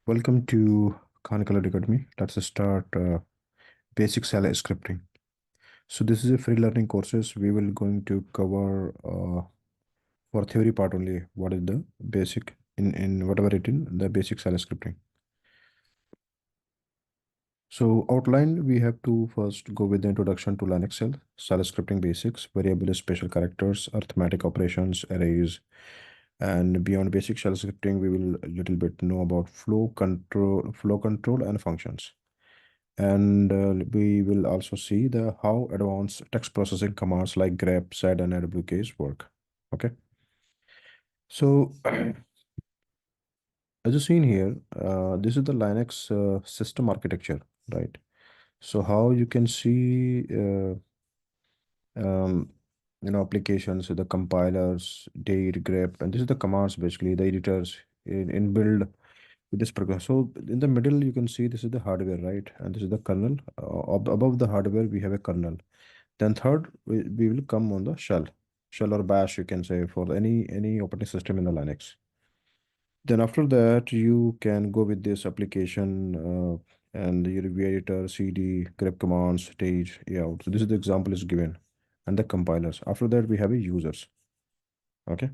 Welcome to Khancloudacademy. Let's start basic shell scripting. So this is a free learning courses. We will going to cover for theory part only. What is the basic in whatever it in the basic shell scripting. So outline we have to first go with the introduction to Linux shell scripting basics, variable special characters, arithmetic operations, arrays, and beyond basic shell scripting, we will a little bit know about flow control, and functions. And we will also see the how advanced text processing commands like grep, sed, and awks work. Okay, so as you seen here, this is the Linux system architecture, right? So how you can see, um, applications, the compilers, date, grep, and this is the commands basically, the editors in build with this program. So in the middle, you can see this is the hardware, right? And this is the kernel. Above the hardware, we have a kernel. Then third, we will come on the shell or bash, you can say, for any operating system in the Linux. Then after that, you can go with this application and your review editor, CD, grep commands, stage, out. So this is the example is given, and the compilers. After that, we have a users. Okay.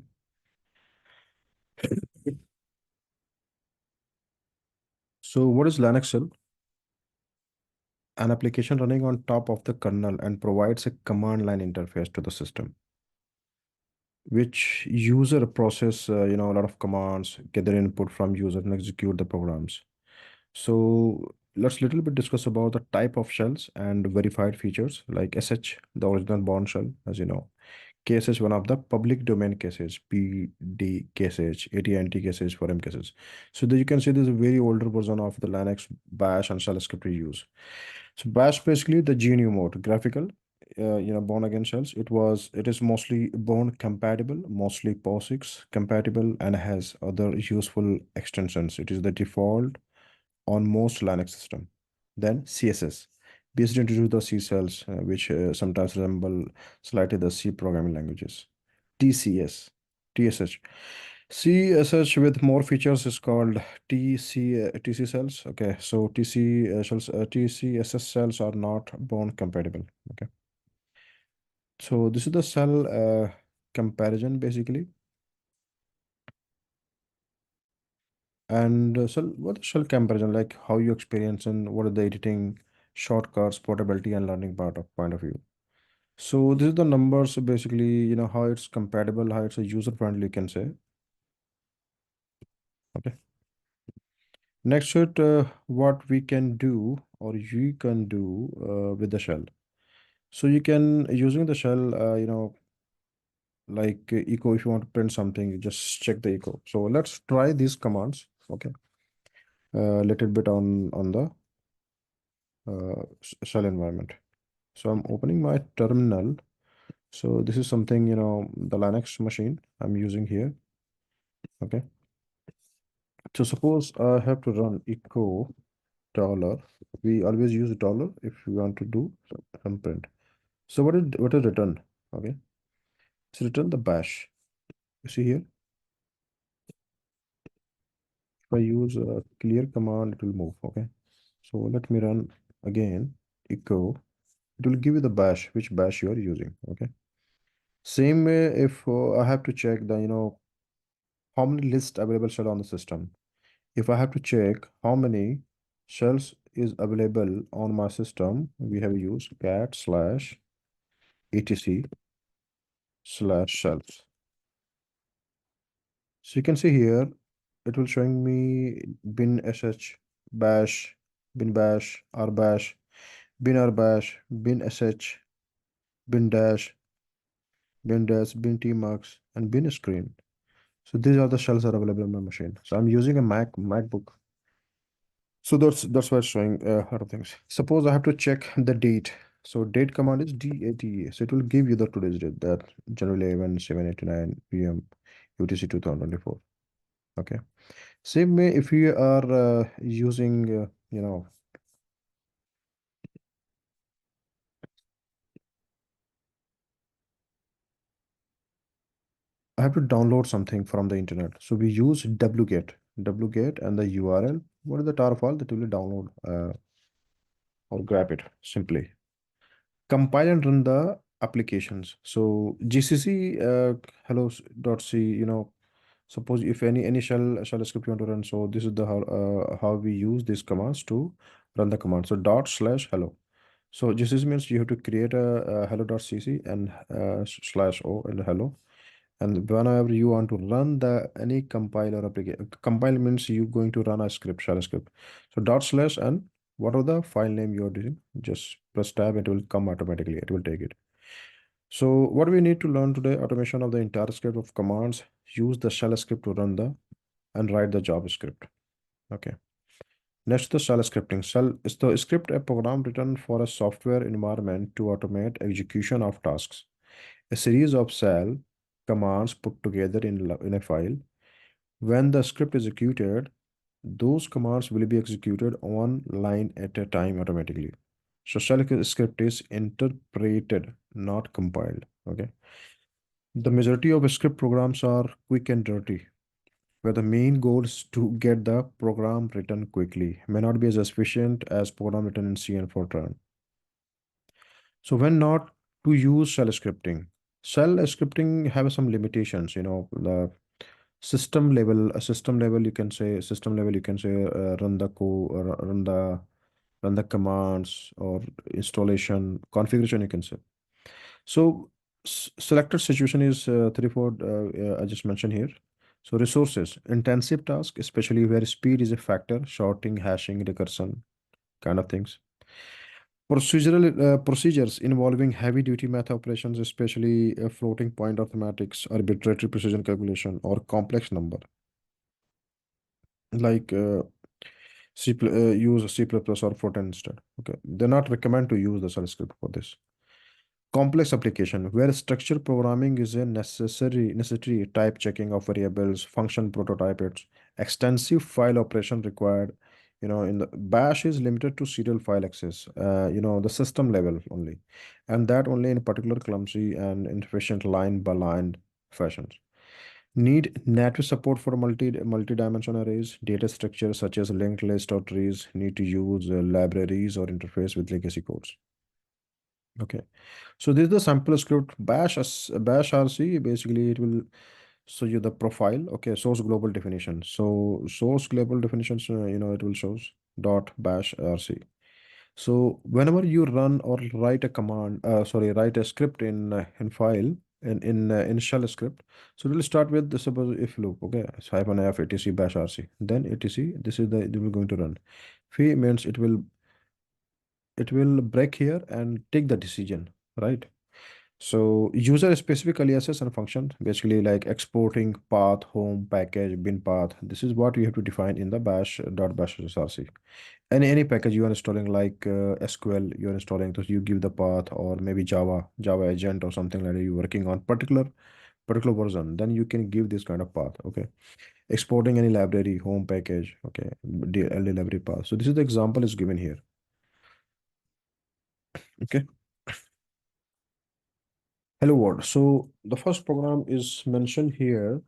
So what is Linux shell? An application running on top of the kernel and provides a command line interface to the system, which user process a lot of commands, gather input from user and execute the programs. So let's little bit discuss about the type of shells and verified features like sh, the original bourne shell, as you know. KSH, one of the public domain cases, PD cases, AT&T cases for M cases. So there you can see there's a very older version of the Linux bash and shell script we use. So bash basically the GNU mode, graphical, born again shells. It is mostly born compatible, mostly POSIX compatible, and has other useful extensions. It is the default on most Linux system. Then CSS, based into the C cells, which sometimes resemble slightly the C programming languages. TCS, TSH. CSH with more features is called TC cells. Okay, so TCSS cells are not bone compatible. Okay, so this is the cell comparison basically. And what is shell comparison like? How you experience and what are the editing, shortcuts, portability, and learning part of point of view. So this is the numbers basically. How it's compatible, how it's a user friendly, you can say. Okay. Next, what we can do or you can do with the shell. So you can using the shell, like echo. If you want to print something, you just check the echo. So let's try these commands. Okay. Little bit on the shell environment. So I'm opening my terminal. So this is something, the Linux machine I'm using here. Okay. So suppose I have to run echo dollar. We always use dollar if we want to do some print. So what is return? Okay. It's return the bash. You see here, if I use a clear command, it will move. Okay. So let me run again echo. It will give you the bash, which bash you are using. Okay. Same way, if I have to check the, how many lists available shell on the system. If I have to check how many shells is available on my system, we have used cat slash etc slash shells. So you can see here, it will showing me bin sh bash, bin bash, r bash, bin r bash, bin sh, bin dash, bin tmux, and bin screen. So these are the shells that are available on my machine. So I'm using a MacBook. So that's why it's showing a lot of things. Suppose I have to check the date. So date command is date. So it will give you the today's date, that January 11, 7:89 p.m. UTC 2024. Okay. Same way, if you are using, I have to download something from the internet. So we use wget and the URL what is the tar file that will download or grab it simply. Compile and run the applications. So GCC hello.c, suppose if any shell script you want to run, so this is the how we use these commands to run the command. So dot slash hello. So GCC means you have to create a hello.cc and slash o and hello. And whenever you want to run the any compiler application, compile means you going to run a script, shell script. So dot slash and whatever the file name you're doing, just press tab, it will come automatically. It will take it. So what we need to learn today, automation of the entire script of commands, use the shell script to run the and write the JavaScript. Okay. Next, the shell scripting. Shell is the script a program written for a software environment to automate execution of tasks. A series of shell commands put together in a file. When the script is executed, those commands will be executed one line at a time automatically. So shell script is interpreted, not compiled. Okay. The majority of script programs are quick and dirty, where the main goal is to get the program written quickly. May not be as efficient as program written in C and Fortran. So when not to use shell scripting, shell scripting have some limitations. The system level, you can say run the code, run the commands or installation configuration, you can say. So selected situation is three, four, I just mentioned here. So resources, intensive task, especially where speed is a factor, sorting, hashing, recursion, kind of things. Procedures involving heavy duty math operations, especially floating point arithmetics, arbitrary precision calculation, or complex number, like use C++ or Fortran instead. Okay, they're not recommend to use the shell script for this. Complex application where structured programming is a necessary type checking of variables, function prototypes, extensive file operation required. In the bash is limited to serial file access, the system level only, and that only in particular clumsy and inefficient line by line fashions. Need native support for multi-dimensional arrays, data structures such as linked list or trees, need to use libraries or interface with legacy codes. Okay. So this is the sample script bash rc. Basically, it will show you the profile. Okay, source global definition. So source global definitions, it will shows dot bash rc. So whenever you run or write a command, write a script in file in shell script. So we'll start with the suppose if loop. Okay, so hyphen f etc bash rc. Then etc. This is the it will going to run. Phi means it will break here and take the decision, right? So user specific aliases and function, basically like exporting path, home, package, bin path. This is what you have to define in the bash.bash src. Any package you are installing, like SQL you are installing, so you give the path, or maybe Java agent or something like that you're working on particular version, then you can give this kind of path. Okay. Exporting any library, home package, okay, DLL library path. So this is the example is given here. Okay. Hello world. So the first program is mentioned here,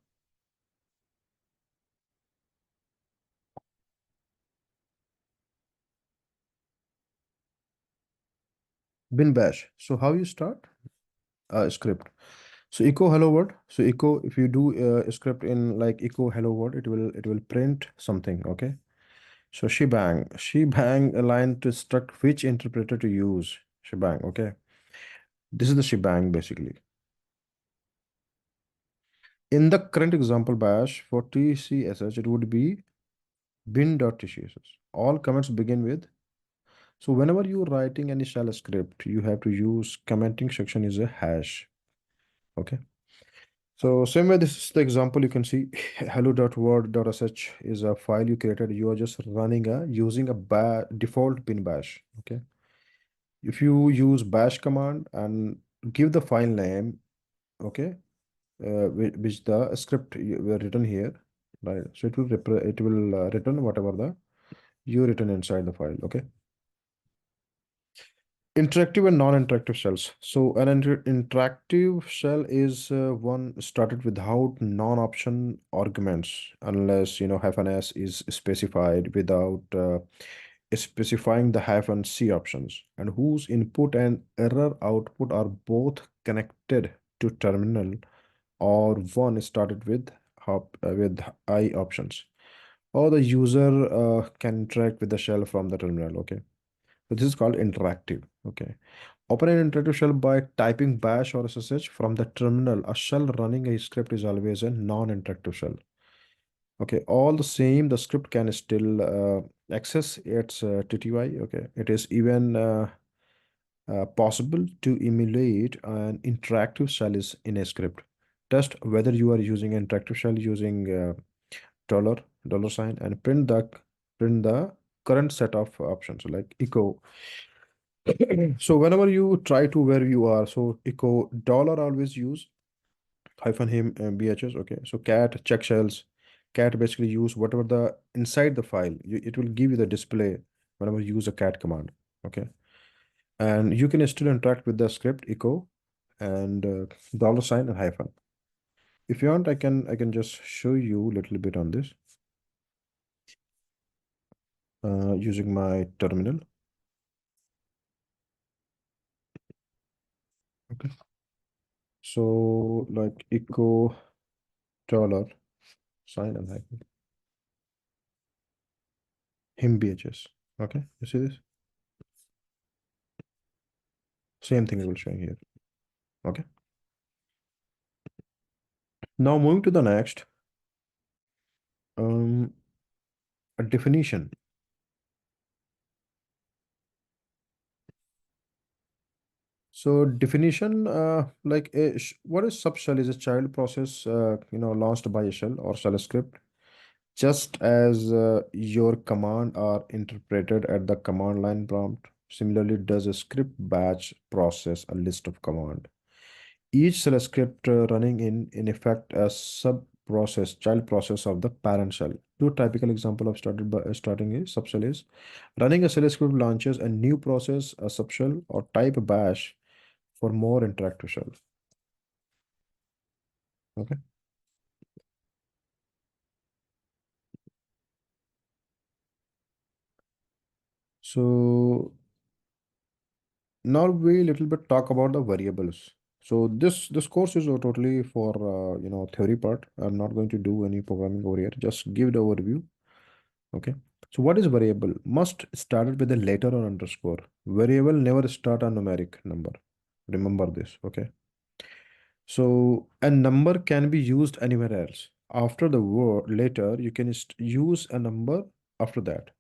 bin bash. So how you start a script? So echo hello world. So echo, if you do a script in like echo hello world, it will print something. Okay. So shebang line to instruct which interpreter to use. Shebang. Okay. This is the shebang basically. In the current example bash for TCSH, it would be bin.tcss. All comments begin with. So whenever you're writing any shell script, you have to use commenting section is a hash. Okay. So same way, this is the example you can see hello.word.sh is a file you created. You are just running using a default bin bash. Okay. If you use bash command and give the file name, okay, which the script were written here, right? So it will return whatever the you written inside the file. Okay. Interactive and non-interactive shells. So an interactive shell is one started without non-option arguments, unless hyphen s is specified, without specifying the hyphen c options, and whose input and error output are both connected to terminal, or one started with with I options, or the user can interact with the shell from the terminal. Okay, so this is called interactive. Okay. Open an interactive shell by typing bash or ssh from the terminal. A shell running a script is always a non-interactive shell. Okay. All the same, the script can still access its TTY. Okay. It is even possible to emulate an interactive shell is in a script. Test whether you are using an interactive shell using dollar $sign and print the current set of options like echo. So whenever you try to where you are, so echo dollar, always use hyphen him bhs. Okay, so cat check shells. Cat basically use whatever the inside the file. It will give you the display whenever you use a cat command. Okay, and you can still interact with the script echo and $sign and hyphen. If you want, I can just show you a little bit on this using my terminal. Okay, so like echo $sign and hyphen him bhs. Okay, you see this? Same thing I will show here. Okay. Now moving to the next, um, a definition. So definition, like what is subshell is a child process, launched by a shell or shell script. Just as your command are interpreted at the command line prompt, similarly does a script batch process a list of command. Each shell script running in effect a sub process, child process of the parent shell. Two typical example of starting a subshell is running a shell script launches a new process, a subshell, or type bash for more interactive shell. Okay. So now we little bit talk about the variables. So this course is totally for theory part. I'm not going to do any programming over here. Just give the overview. Okay. So what is variable? Must started with a letter or underscore. Variable never start a numeric number. Remember this. Okay. So a number can be used anywhere else. After the word later, you can use a number after that.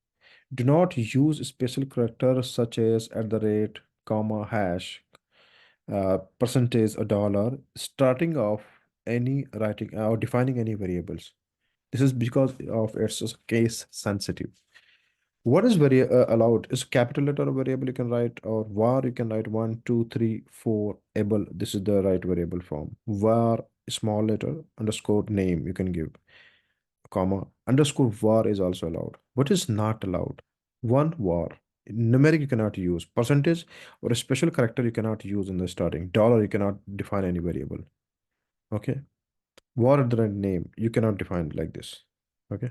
Do not use special characters such as at the rate, comma, hash, percentage, a dollar, starting off any writing or defining any variables. This is because of its case sensitive. What is very allowed is capital letter variable you can write, or var you can write 1 2 3 4 able. This is the right variable form. Var small letter underscore name you can give, comma underscore var is also allowed. What is not allowed? One var. Numeric you cannot use. Percentage or a special character you cannot use in the starting. Dollar you cannot define any variable. Okay. Var at the right name you cannot define like this. Okay.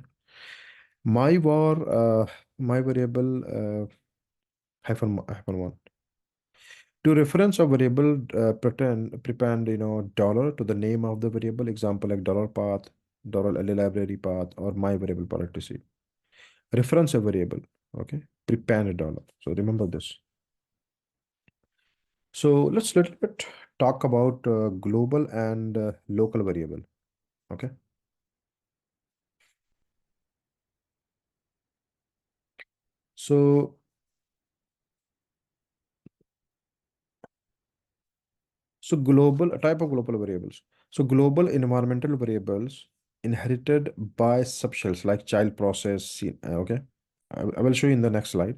My var my variable hyphen one. To reference a variable, prepend dollar to the name of the variable. Example like dollar path, dollar library path, or my variable path etc. Reference a variable. Okay, prepend a dollar. So remember this. So let's little bit talk about global and local variable. Okay. So global, a type of global variables. So global environmental variables inherited by subshells like child process. Okay, I will show you in the next slide.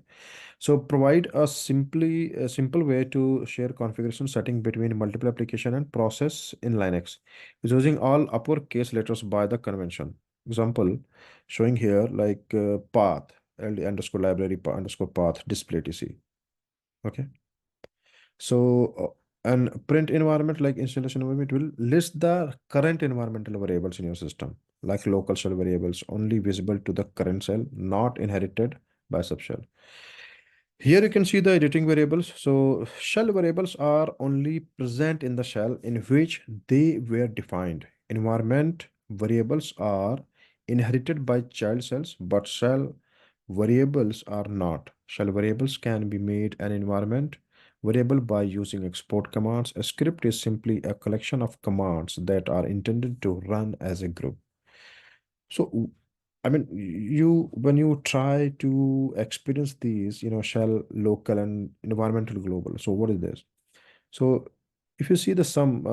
So provide a simple way to share configuration setting between multiple application and process in Linux, using all uppercase letters by the convention. Example showing here like path ld underscore library underscore path display tc. Okay. So, and print environment like installation environment will list the current environmental variables in your system, like local shell variables, only visible to the current shell, not inherited by subshell. Here you can see the editing variables. So shell variables are only present in the shell in which they were defined. Environment variables are inherited by child cells, but shell variables are not. Shell variables can be made an environment variable by using export commands. A script is simply a collection of commands that are intended to run as a group. So, I mean, you when you try to experience these, shell, local, and environmental global. So, what is this? So, if you see the sum,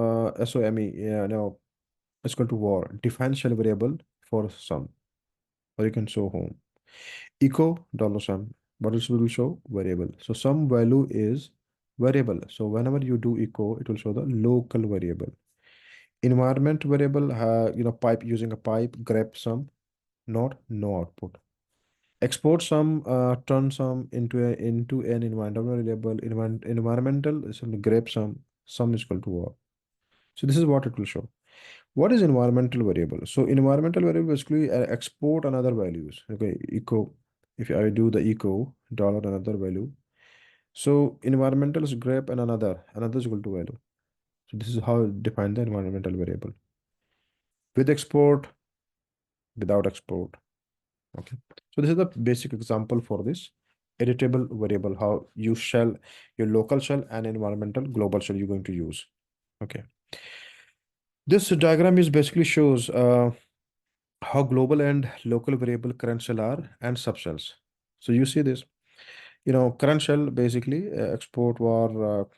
SOME, yeah, now it's equal to var, define shell variable for sum, or you can show home. Echo dollar sum, what it will show variable. So, some value is variable. So, whenever you do echo, it will show the local variable. Environment variable, pipe using a pipe, grep sum, not no output. Export sum, turn sum into an environmental variable. Environmental is a grep sum is equal to var. So this is what it will show. What is environmental variable? So environmental variable basically export another values. Okay, echo. If I do the echo dollar another value, so environmental is grep and another is equal to value. So this is how I define the environmental variable with export, without export. Okay. So this is the basic example for this editable variable, how you shell, your local shell and environmental global shell you're going to use. Okay. This diagram is basically shows how global and local variable current shell are and subshells. So you see this, current shell basically export var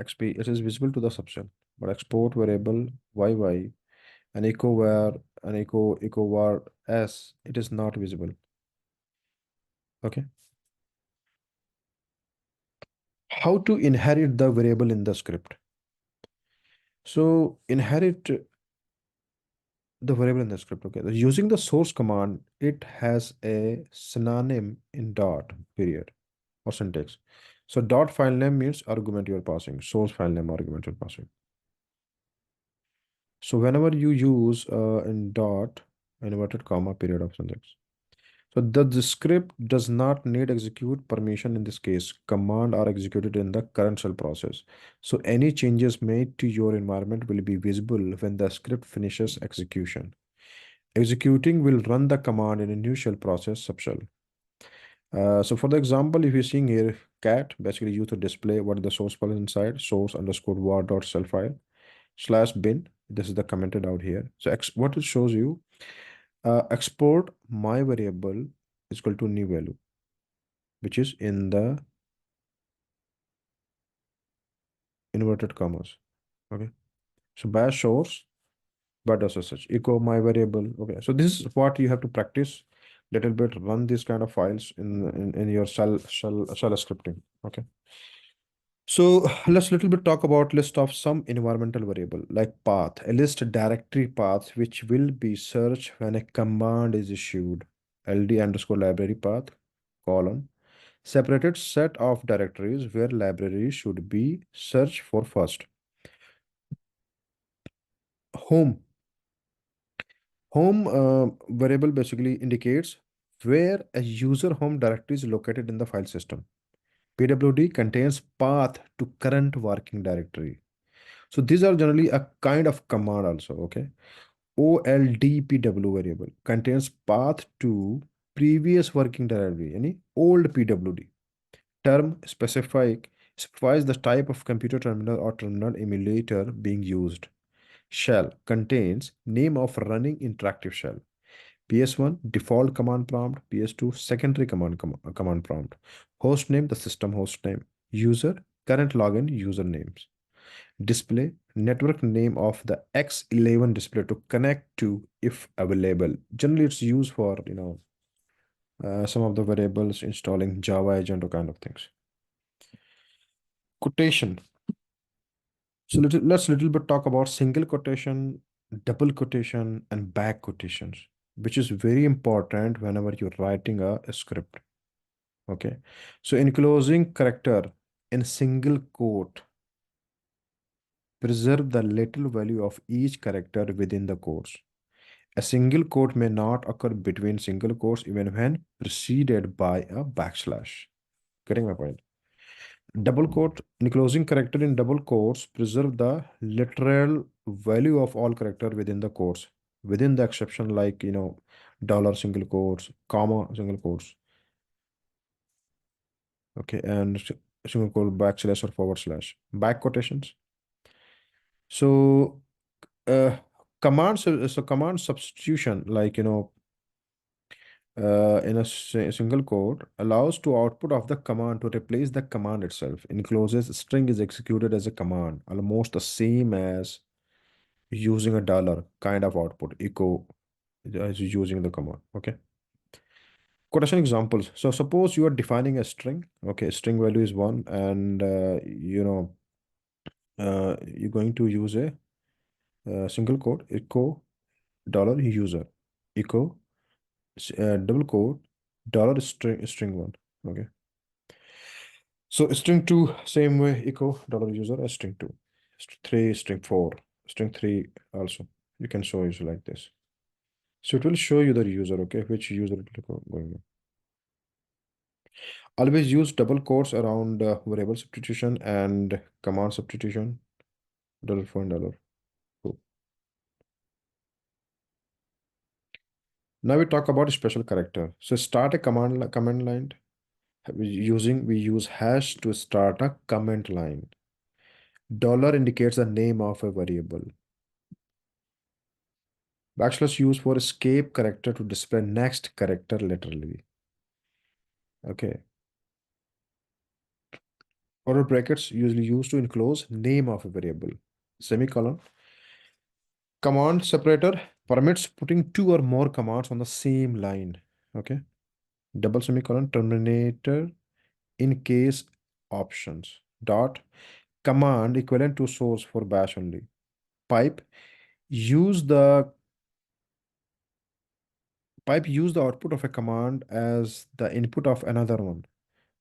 XP, it is visible to the subshell, but export variable YY and echo var and echo var S, it is not visible. Okay. How to inherit the variable in the script? So inherit the variable in the script. Okay, using the source command, it has a synonym in dot period or syntax. So dot file name means argument you're passing, source file name argument you're passing. So whenever you use in dot inverted comma period of syntax, so the script does not need execute permission in this case. Command are executed in the current shell process. So any changes made to your environment will be visible when the script finishes execution. Executing will run the command in a new shell process subshell. So for the example, if you're seeing here, cat basically used to display what the source file is inside, source underscore var dot shell file slash bin. This is the commented out here. So what it shows you, export my variable is equal to new value, which is in the inverted commas. Okay. So bash source, but as such, echo my variable. Okay. So this is what you have to practice little bit, run these kind of files in your shell scripting. Okay. So let's little bit talk about list of some environmental variable like path, a list directory path which will be searched when a command is issued. LD underscore library path colon separated set of directories where libraries should be searched for first. Home. Home variable basically indicates where a user home directory is located in the file system. PWD contains path to current working directory. So these are generally a kind of command also, okay? OLDPW variable contains path to previous working directory, any old PWD. Term specifies the type of computer terminal or terminal emulator being used. Shell contains name of running interactive shell. PS1 default command prompt, PS2 secondary command prompt. Host name, the system host name. User current login usernames. Display network name of the X11 display to connect to if available. Generally, it's used for some of the variables installing Java agent or kind of things. Quotation. So let's little bit talk about single quotation, double quotation, and back quotations, which is very important whenever you're writing a script. Okay. So in closing character, in single quote preserve the literal value of each character within the quotes. A single quote may not occur between single quotes even when preceded by a backslash. Getting my point? Double quote, enclosing character in double quotes preserve the literal value of all character within the quotes, within the exception like, dollar single quotes, comma single quotes, okay, and single quote backslash or forward slash. Back quotations. So, uh, command substitution, like, in a single quote allows to output of the command to replace the command itself. In clauses, string is executed as a command, almost the same as using a dollar kind of output, echo as using the command. Okay. Quotation examples. So suppose you are defining a string. Okay, string value is one, and you're going to use a single quote echo dollar user echo double quote dollar string one. Okay. So string two, same way, echo dollar user as string two. Three, string four, string three also. You can show it like this. So it will show you the user, okay, which user it will go going on. Always use double quotes around variable substitution and command substitution. Dollar $4 dollar. Cool. Now we talk about special character. So start a command line. We use hash to start a comment line. Dollar indicates the name of a variable. Backslash used for escape character to display next character literally. Okay. Order brackets usually used to enclose name of a variable. Semicolon. Command separator permits putting two or more commands on the same line. Okay. Double semicolon terminator in case options. Dot command equivalent to source for bash only. Pipe use the use the output of a command as the input of another one.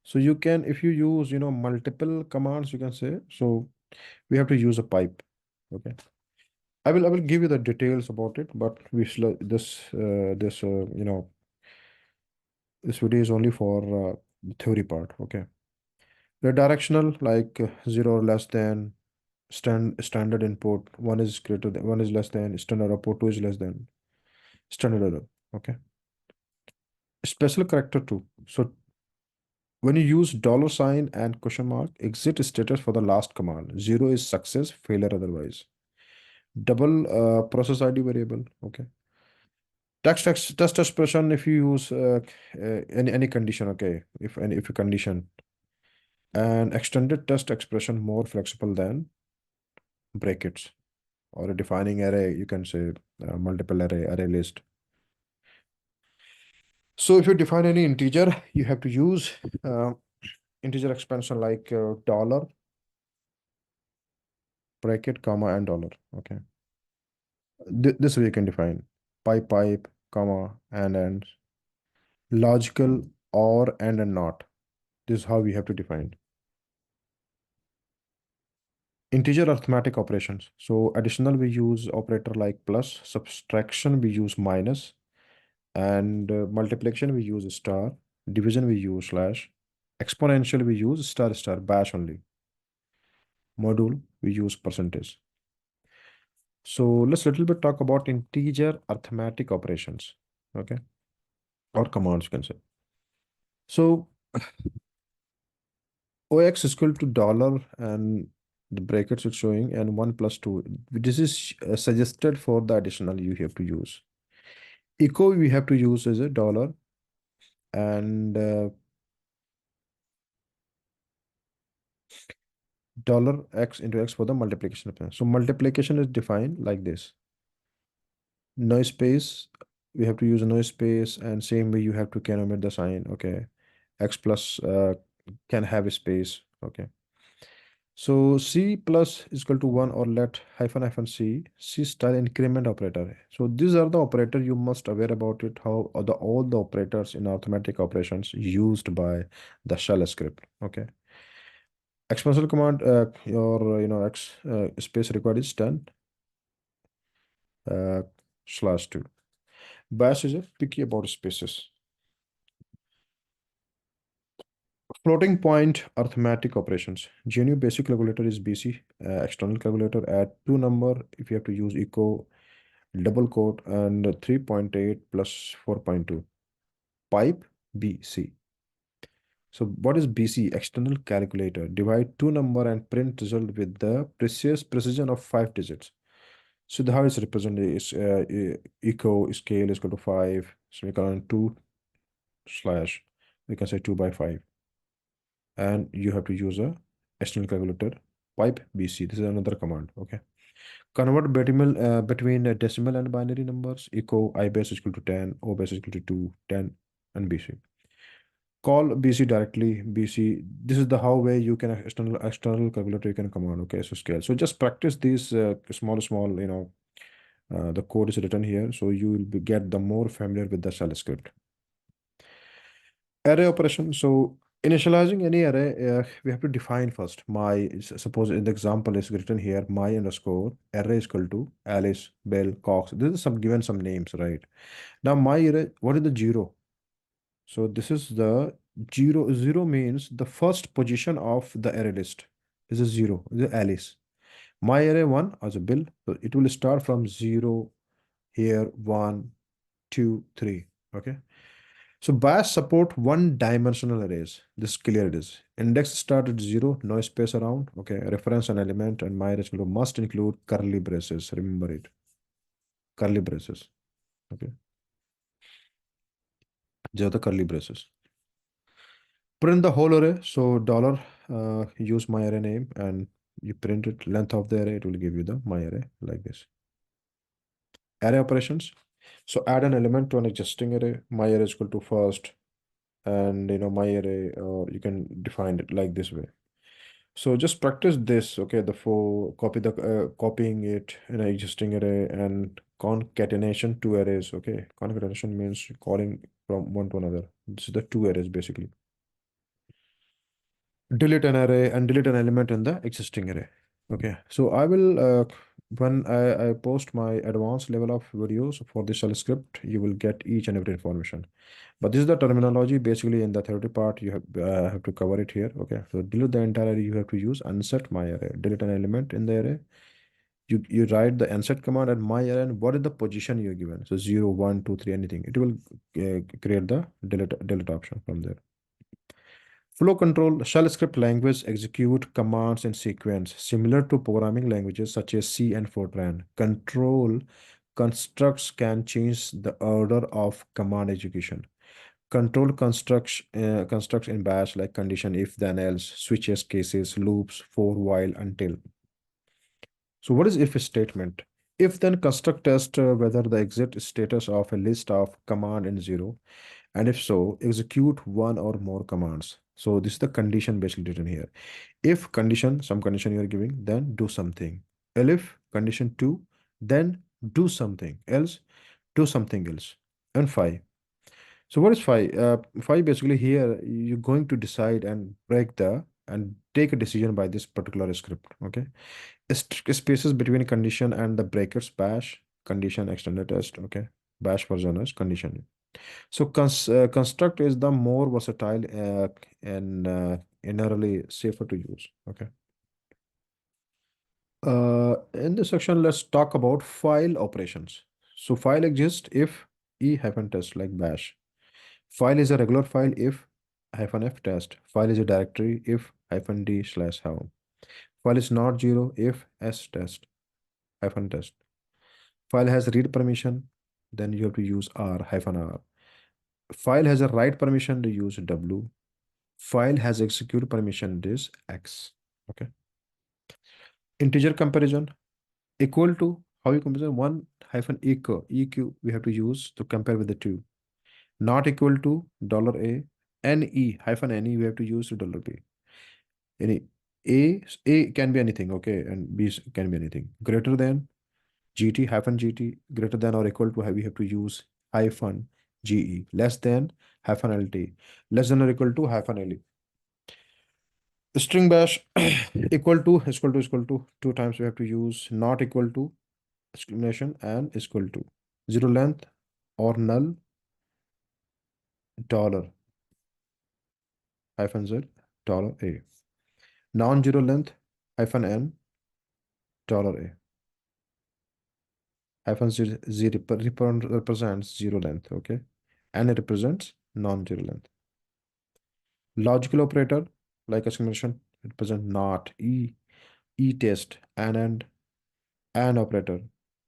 So you can, if you use, multiple commands, you can say, so we have to use a pipe. Okay. I will give you the details about it, but this video is only for the theory part. Okay. The directional, like zero or less than standard input, one is greater than, one is less than standard output, two is less than standard error. Okay. Special character too. So when you use dollar sign and question mark, exit status for the last command. Zero is success, failure otherwise. Double process ID variable. Okay. Test expression if you use any condition. Okay. If a condition, and extended test expression more flexible than brackets, or a defining array. You can say multiple array list. So if you define any integer, you have to use integer expansion like dollar, bracket, comma, and dollar. Okay. This way you can define pipe, comma, and logical or and not. This is how we have to define integer arithmetic operations. So additional we use operator like plus, subtraction we use minus, and multiplication we use star, division we use slash, exponential we use star bash only, module we use percentage. So let's little bit talk about integer arithmetic operations. Okay. Or commands you can say. So OX is equal to dollar and the brackets it's showing and 1 plus 2. This is suggested for the additional you have to use. Echo we have to use as a dollar, and dollar x into x for the multiplication. So multiplication is defined like this. No space, we have to use a no space, and same way you have to can omit the sign. Okay. X plus can have a space. Okay. So C plus is equal to 1, or let hyphen C, C star increment operator. So these are the operator you must aware about it, how are all the operators in arithmetic operations used by the shell script. Okay. Exponential command, your x space required is 10 uh, slash 2. Bash is a picky about spaces. Floating point arithmetic operations. GNU basic calculator is BC. External calculator add two number if you have to use echo double quote and 3.8 plus 4.2. Pipe BC. So what is BC? External calculator. Divide two number and print result with the precise precision of 5 digits. So the how it's represented is echo scale is equal to 5. So we can 2 slash we can say 2 by 5. And you have to use a external calculator pipe BC. This is another command. Okay. Convert between decimal and binary numbers. Echo I base is equal to 10, O base is equal to 2, 10, and BC. Call BC directly. BC. This is the how way you can external calculator you can command. Okay. So scale. So just practice these small. The code is written here, so you will get the more familiar with the shell script. Array operation. So initializing any array, we have to define first. Suppose in the example is written here, my underscore array is equal to Alice, Bill, Cox. This is some given some names, right? Now my array, what is the zero? So this is the zero. Zero means the first position of the array list. This is zero. This is Alice. My array one as a Bill. So it will start from zero here, 1, 2, 3. Okay. So Bash support one-dimensional arrays. This clear it is. Index start at 0, no space around. Okay. Reference an element and my result must include curly braces. Remember it. Curly braces. Okay. These are the curly braces. Print the whole array. So dollar use my array name and you print it length of the array. It will give you the my array like this. Array operations. So add an element to an existing array. My array is equal to first and my array or you can define it like this way. So just practice this. Okay, the for copying it in an existing array and concatenation two arrays. Okay, concatenation means calling from one to another. This is the two arrays basically. Delete an array and delete an element in the existing array. Okay, so I will when I post my advanced level of videos for this shell script, you will get each and every information. But this is the terminology. Basically, in the theory part, you have to cover it here. Okay, so delete the entire array. You have to use unset my array. Delete an element in the array. You write the unset command at my array and what is the position you're given. So 0, 1, 2, 3, anything. It will create the delete option from there. Flow control, shell script language execute commands in sequence, similar to programming languages such as C and Fortran. Control constructs can change the order of command execution. Control constructs in bash like condition if then else, switches cases, loops, for, while, until. So what is if statement? If then construct test whether the exit status of a list of command in 0, and if so, execute one or more commands. So this is the condition basically written here. If condition, some condition you are giving, then do something. If condition 2, then do something else, do something else. And 5. So what is phi? Phi basically here you're going to decide and break the and take a decision by this particular script. Okay, spaces between condition and the breakers bash condition extended test. Okay, bash version is condition. So construct is the more versatile and inherently safer to use. Okay. In this section, let's talk about file operations. So file exists if e-test like bash. File is a regular file if -f test. File is a directory if -d/home. File is not zero if s test -test. File has read permission, then you have to use r. File has a write permission to use w. File has execute permission this x. Okay. Integer comparison equal to how you compare one hyphen eq we have to use to compare with the two. Not equal to $a, ne we have to use to $b. Any a can be anything, okay, and b can be anything. Greater than gt greater than or equal to we have to use hyphen ge. Less than hyphen lt. Less than or equal to hyphen le. String bash equal to two times we have to use not equal to exclamation and is equal to zero length or null dollar hyphen z dollar a non-zero length hyphen n dollar a hyphen represents zero length, okay, and it represents non-zero length. Logical operator like exclamation represent not e test and operator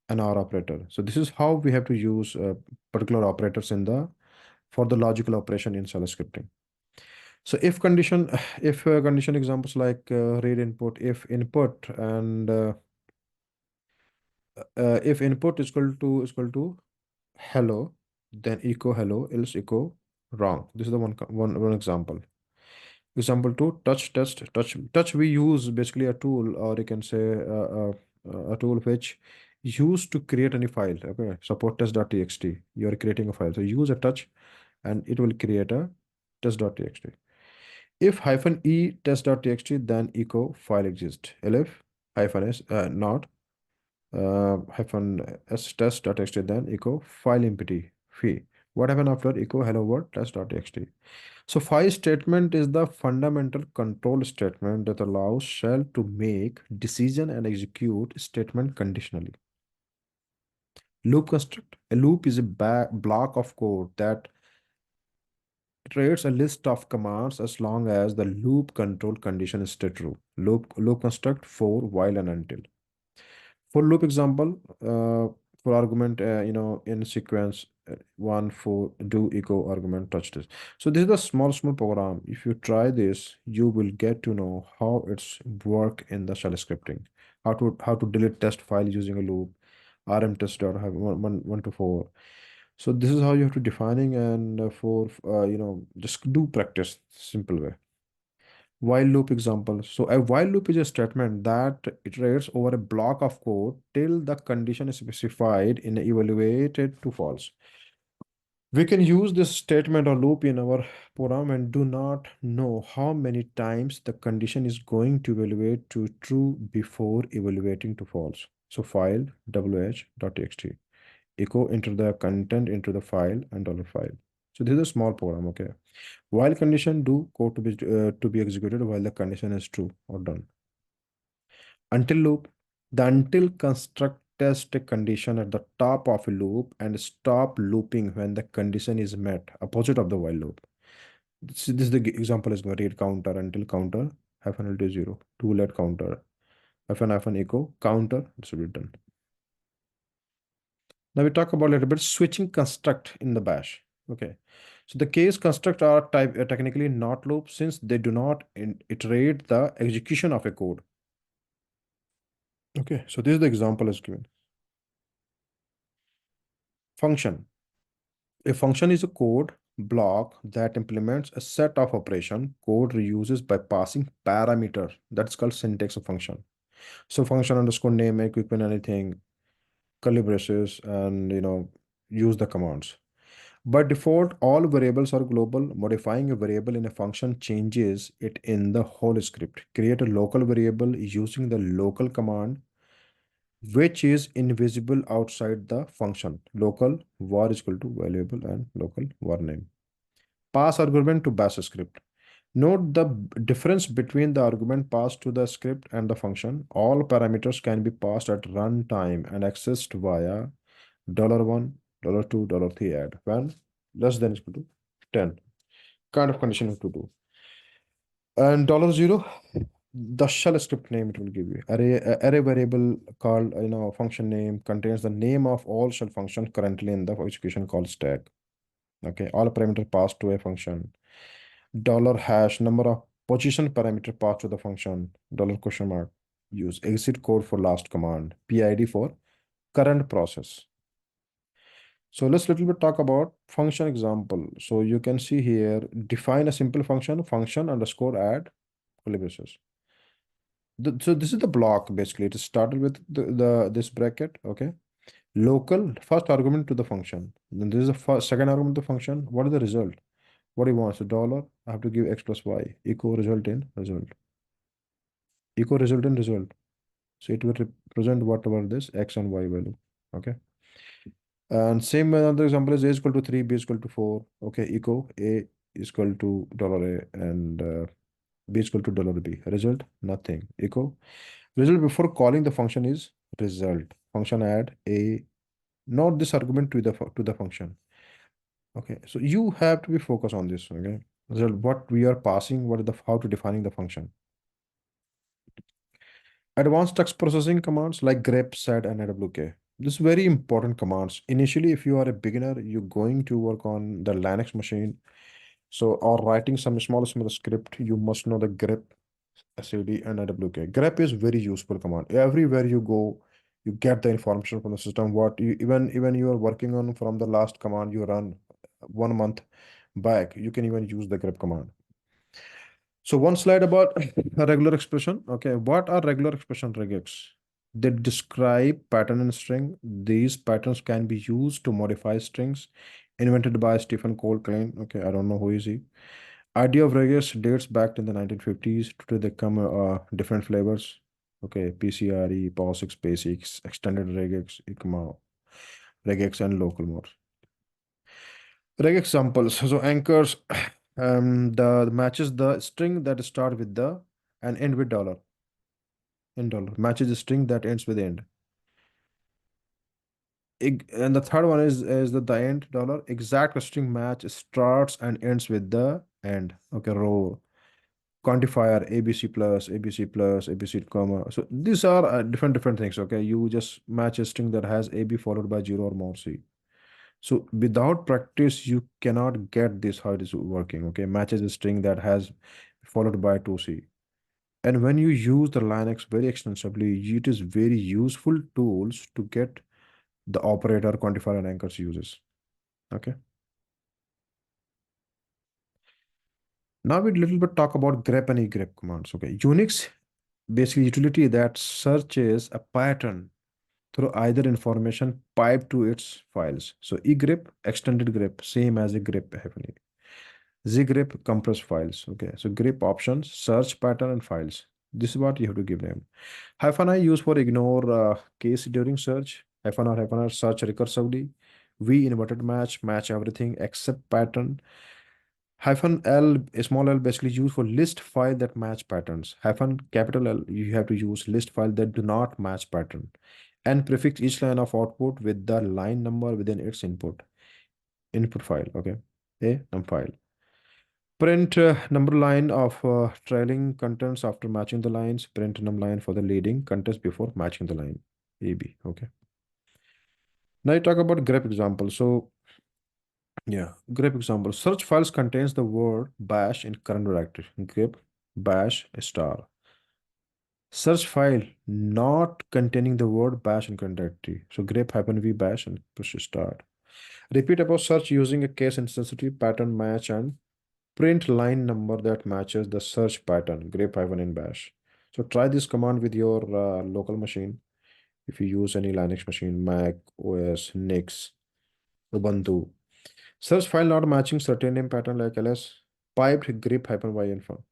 and or operator. So this is how we have to use particular operators in the for the logical operation in shell scripting. So if condition if condition examples like read input if input and if input is equal to hello, then echo hello, else echo wrong. This is the one example. Example two, touch test. Touch we use basically a tool, or you can say a tool which used to create any file. Okay, support test.txt. You are creating a file. So use a touch and it will create a test.txt. If hyphen e test.txt, then echo file exists. Elif hyphen s not hyphen s test.txt, then echo file empty fee. What happened after echo hello world test.txt? So file statement is the fundamental control statement that allows shell to make decision and execute statement conditionally. Loop construct. A loop is a block of code that creates a list of commands as long as the loop control condition is still true. Loop construct for while and until. For loop example, for argument, in sequence, one for do echo argument touch this. So this is a small program. If you try this, you will get to know how it's work in the shell scripting. How to delete test file using a loop, rm test dot have one to four. So this is how you have to defining and for just do practice simple way. While loop example. So a while loop is a statement that iterates over a block of code till the condition is specified in evaluated to false. We can use this statement or loop in our program and do not know how many times the condition is going to evaluate to true before evaluating to false. So file wh.txt, echo enter the content into the file and dollar file. So this is a small program, okay. While condition do code to be executed while the condition is true or done. Until loop, the until construct test a condition at the top of a loop and stop looping when the condition is met, opposite of the while loop. This is the example is going to read counter until counter hyphen L to zero, to let counter hyphen echo counter, this will be done. Now we talk about a little bit switching construct in the bash. Okay. So the case construct are technically not loop since they do not iterate the execution of a code. Okay. So this is the example is given. Function. A function is a code block that implements a set of operation code reuses by passing parameter. That's called syntax of function. So function underscore name, equipment, anything, curly braces, and use the commands. By default, all variables are global. Modifying a variable in a function changes it in the whole script. Create a local variable using the local command, which is invisible outside the function. Local var is equal to variable and local var name. Pass argument to bash script. Note the difference between the argument passed to the script and the function. All parameters can be passed at runtime and accessed via $1, $2, $3 add when less than equal to 10. Kind of condition you have to do. And $0, the shell script name it will give you. Array variable called function name contains the name of all shell functions currently in the execution called stack. Okay, all parameter passed to a function. Dollar hash number of position parameter passed to the function. Dollar question mark. Use exit code for last command. PID for current process. So let's little bit talk about function example. So you can see here, define a simple function underscore add curly braces. So this is the block basically. It started with the this bracket, okay. Local first argument to the function. Then this is the first second argument to the function. What is the result? What do you want? So dollar, I have to give x plus y equal result in result. Echo result and result. So it will represent whatever this x and y value. Okay. And same another example is a is equal to 3, b is equal to 4. Okay, echo a is equal to $a and b is equal to $b. Result, nothing. Echo result before calling the function is result. Function add a, not this argument to the function. Okay, so you have to be focused on this. Okay, result what we are passing, what is the how to defining the function. Advanced text processing commands like grep, set, and awk. This is very important commands. Initially, if you are a beginner, you're going to work on the Linux machine. So, or writing some small script, you must know the grep, sed, and awk. Grep is very useful command. Everywhere you go, you get the information from the system. What you even you are working on from the last command you run 1 month back, you can even use the grep command. So one slide about a regular expression. Okay, what are regular expression regex? They describe pattern in string. These patterns can be used to modify strings invented by Stephen Cole Klein. Okay, I don't know who is he. Idea of regex dates back to the 1950s. Today they come different flavors. Okay, PCRE, POSIX, BASIX, extended regex, ICMA, regex, and local mode. Reg examples. So anchors the matches the string that start with the and end with dollar. In dollar matches the string that ends with end. And the third one is the end dollar exact string match starts and ends with the end. Okay, row quantifier ABC plus ABC plus ABC comma. So these are different things. Okay, you just match a string that has AB followed by 0 or more C. So without practice, you cannot get this how it is working. Okay, matches a string that has followed by 2C. And when you use the Linux very extensively, it is very useful tools to get the operator, quantifier, and anchors uses. Okay. Now we little bit talk about grep and egrep commands. Okay, Unix basically utility that searches a pattern through either information piped to its files. So egrep, extended grep, same as a grep happening. zgrep compress files. Okay, so grep options, search pattern, and files. This is what you have to give them. Hyphen I use for ignore case during search. Hyphen R search recursively. V inverted match everything except pattern. Hyphen L, a small l basically used for list file that match patterns. Hyphen capital L, you have to use list file that do not match pattern. And prefix each line of output with the line number within its input file. Okay, a num file. Print number line of trailing contents after matching the lines. Print num line for the leading contents before matching the line. AB. Okay. Now you talk about grep example. So yeah, grep example. Search files contains the word bash in current directory. Grep bash star. Search file not containing the word bash in current directory. So grep hyphen v bash and push start. Repeat about search using a case insensitive pattern match and print line number that matches the search pattern, grep hyphen in bash. So try this command with your local machine. If you use any Linux machine, Mac, OS, Nix, Ubuntu. Search file not matching certain name pattern like ls, piped grep hyphen y info.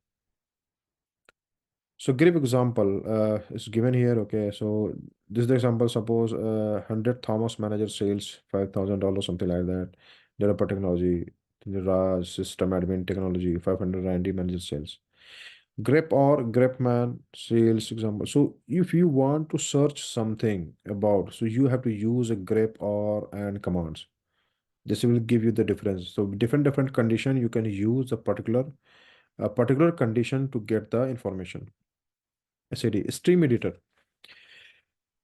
So grep example is given here. Okay, so this is the example. Suppose 100 Thomas manager sales $5,000, something like that. Developer technology, Raj system admin technology, 590 manager sales. Grep or grepman sales example. So if you want to search something about, so you have to use a grep or and commands. This will give you the difference. So different condition you can use a particular condition to get the information. SAD stream editor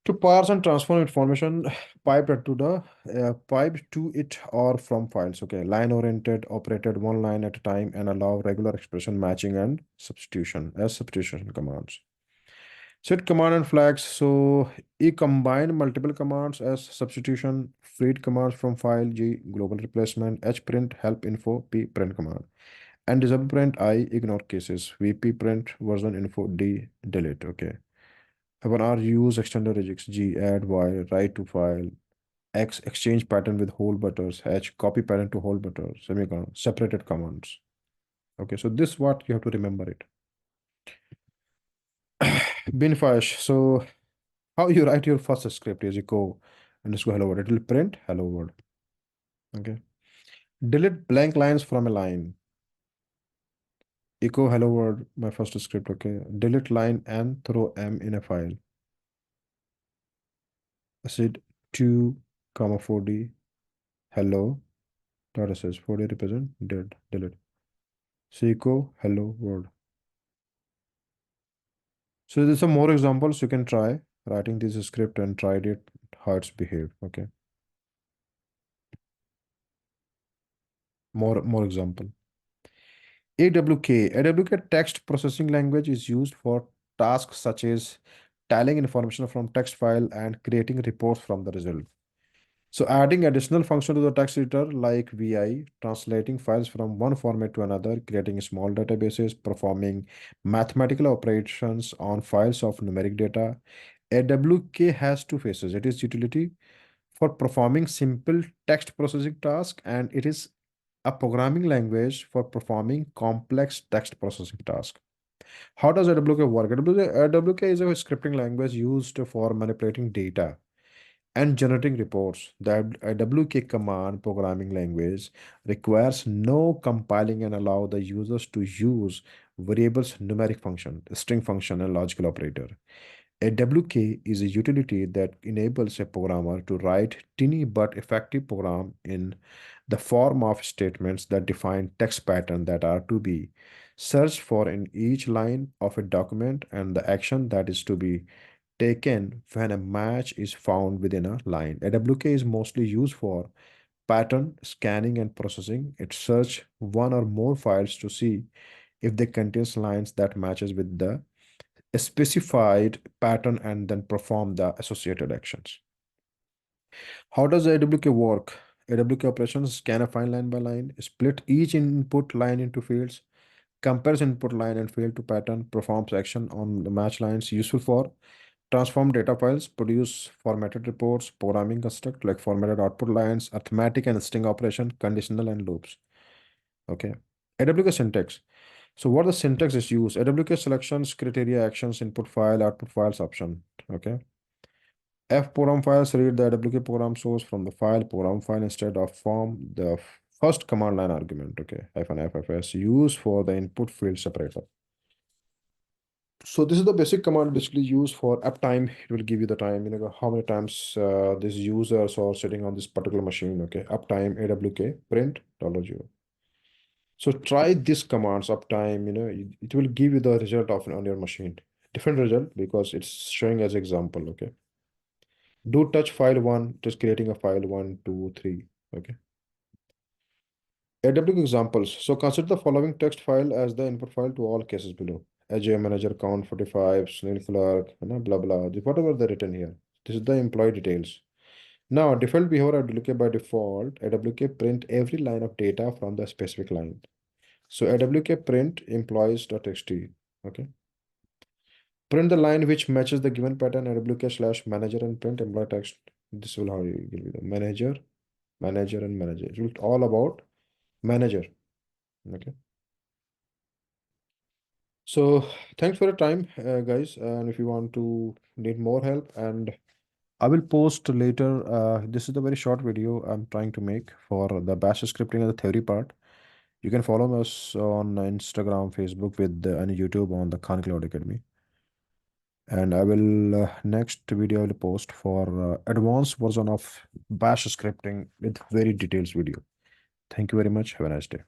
to parse and transform information piped to it or from files. Okay, line oriented, operated one line at a time, and allow regular expression matching and substitution as substitution commands. Set command and flags. So E combine multiple commands as substitution, freed commands from file, G global replacement, H print help info, P print command. And disable print, I ignore cases, VP print version info, D delete. Okay. Have R use extended regex, G add Y write to file, X exchange pattern with whole butters, H copy pattern to whole butter, semicolon, separated commands. Okay, so this what you have to remember it. Binifash. So how you write your first script is you go and just go hello world. It will print hello world. Okay. Delete blank lines from a line. Echo hello world, my first script. Okay. Delete line and throw m in a file. I said 2 comma 4d hello dot sh 4d represent dead delete. So echo hello world. So there's some more examples you can try writing this script and tried it how it's behaved. Okay. More example. AWK text processing language is used for tasks such as tiling information from text file and creating reports from the result. So adding additional function to the text editor like VI, translating files from one format to another, creating small databases, performing mathematical operations on files of numeric data. AWK has two phases. It is utility for performing simple text processing tasks, and it is a programming language for performing complex text processing tasks. How does AWK work? AWK is a scripting language used for manipulating data and generating reports. The AWK command programming language requires no compiling and allow the users to use variables, numeric function, string function, and logical operator. AWK is a utility that enables a programmer to write tiny but effective program in the form of statements that define text pattern that are to be searched for in each line of a document and the action that is to be taken when a match is found within a line. AWK is mostly used for pattern scanning and processing. It searches one or more files to see if they contain lines that matches with the specified pattern and then perform the associated actions. How does AWK work? AWK operations scan a file line by line, split each input line into fields, compares input line and field to pattern, performs action on the match lines, useful for transform data files, produce formatted reports, programming construct like formatted output lines, arithmetic and string operation, conditional and loops. Okay. AWK syntax. So what the syntax is used? AWK selections, criteria, actions, input file, output files option. Okay. F program files read the AWK program source from the file program file instead of from the first command line argument. Okay. Hyphen FFS used for the input field separator. So this is the basic command basically used for uptime. It will give you the time, how many times these users are sitting on this particular machine. Okay. Uptime AWK print $0. So try these commands uptime, it will give you the result of on your machine. Different result because it's showing as example. Okay. Do touch file one, just creating a file 1, 2, 3. Okay. AWK examples. So consider the following text file as the input file to all cases below. AJ manager count 45, Sunil clerk, blah blah. Whatever they written here. This is the employee details. Now default behavior AWK by default, AWK print every line of data from the specific line. So AWK print employees.txt. Okay. Print the line which matches the given pattern AWK slash manager and print employee text. This will how you will be the manager, manager, and manager. It will all about manager. Okay. So thanks for your time, guys. And if you want to need more help, and I will post later. This is the very short video I'm trying to make for the bash scripting and the theory part. You can follow us on Instagram, Facebook, with and YouTube on the Khan Cloud Academy. And I will next video I will post for advanced version of bash scripting with very detailed video. Thank you very much. Have a nice day.